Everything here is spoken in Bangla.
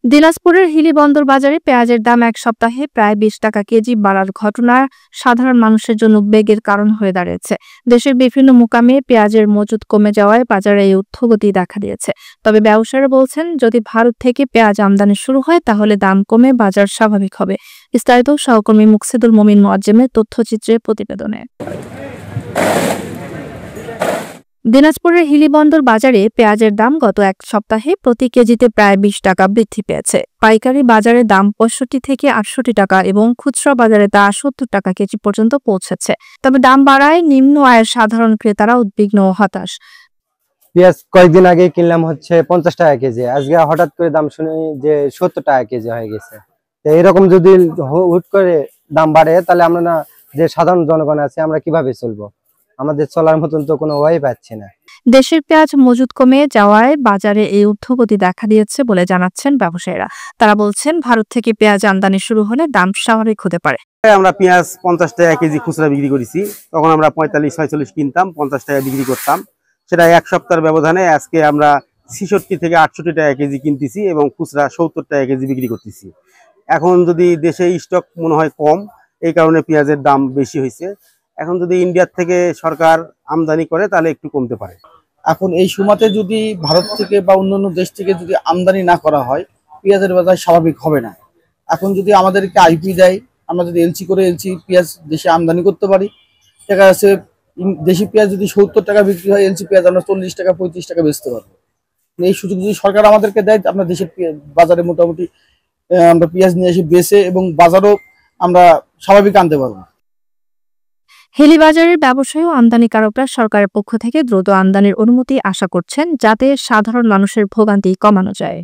দিনাজপুরের হিলি বন্দর বাজারে পেঁয়াজের দাম এক সপ্তাহে প্রায় ২০ টাকা কেজি বাড়ার ঘটনা সাধারণ মানুষের জন্য উদ্বেগের কারণ হয়ে দাঁড়িয়েছে। দেশের বিভিন্ন মোকামে পেঁয়াজের মজুত কমে যাওয়ায় বাজারে এই ঊর্ধ্বগতি দেখা দিয়েছে। তবে ব্যবসায়ীরা বলছেন, যদি ভারত থেকে পেঁয়াজ আমদানি শুরু হয় তাহলে দাম কমে বাজার স্বাভাবিক হবে। বিস্তারিত সহকর্মী মুকসিদুল মমিন মোয়াজ্জেমের তথ্যচিত্রে প্রতিবেদনে। দিনাজপুরের হিলি বন্দর বাজারে পেঁয়াজের দাম গত এক সপ্তাহে প্রতি কেজিতে প্রায় ২০ টাকা বৃদ্ধি পেয়েছে। পাইকারি বাজারে দাম ৬৫ থেকে ৬৮ টাকা এবং খুচরা বাজারে তা ৭০ টাকা কেজি পর্যন্ত পৌঁছেছে। তবে দাম বাড়ায় নিম্ন আয়ের সাধারণ ক্রেতারা উদ্বিগ্ন ও হতাশ। পেঁয়াজ কয়েকদিন আগে কিনলাম হচ্ছে ৫০ টাকা কেজি, আজকে হঠাৎ করে দাম শুনি যে ৭০ টাকা কেজি হয়ে গেছে। এরকম যদি হুট করে দাম বাড়ে তাহলে আমরা না, যে সাধারণ জনগণ আছে, আমরা কিভাবে চলবো? আমাদের চলার মতন তো কোনো ওয়াই পাচ্ছি না। দেশের পেঁয়াজ মজুত কমে যাওয়ায় বাজারে এই ঊর্ধ্বগতি দেখা দিয়েছে বলে জানাচ্ছেন ব্যবসায়ীরা। তারা বলছেন, ভারত থেকে পেঁয়াজ আমদানি শুরু হলে দাম স্বাভাবিক হতে পারে। আমরা পেঁয়াজ ৫০ টাকা কেজি খুচরা বিক্রি করেছি, তখন আমরা ৪৫-৪৬ কিনতাম, ৫০ টাকা বিক্রি করতাম। সেটা এক সপ্তাহের ব্যবধানে আজকে আমরা ৬৬ থেকে ৬৮ টাকা কেজি কিনতেছি এবং খুচরা ৭০ টাকা কেজি বিক্রি করতেছি। এখন যদি দেশে স্টক মনে হয় কম, এই কারণে পেঁয়াজের দাম বেশি হয়েছে। এখন যদি ইন্ডিয়ার থেকে সরকার আমদানি করে তাহলে একটু কমতে পারে। এখন এই সময়তে যদি ভারত থেকে বা অন্যান্য দেশ থেকে যদি আমদানি না করা হয়, পেঁয়াজের বাজার স্বাভাবিক হবে না। এখন যদি আমাদেরকে আইপি দেয়, আমরা যদি এলসি করে পেঁয়াজ দেশে আমদানি করতে পারি, দেখা যাচ্ছে দেশি পেঁয়াজ যদি ৭০ টাকা বিক্রি হয়, এলসি পেঁয়াজ আমরা ৪০ টাকা ৩৫ টাকা বেচতে পারবো। এই সুযোগ যদি সরকার আমাদেরকে দেয়, আমরা দেশের বাজারে মোটামুটি আমরা পেঁয়াজ নিয়ে এসে বেচে এবং বাজারও আমরা স্বাভাবিক আনতে পারবো। হিলি বাজারের ব্যবসায়ী ও আমদানিকারকরা সরকারের পক্ষ থেকে দ্রুত আমদানির অনুমতি আশা করছেন, যাতে সাধারণ মানুষের ভোগান্তি কমানো যায়।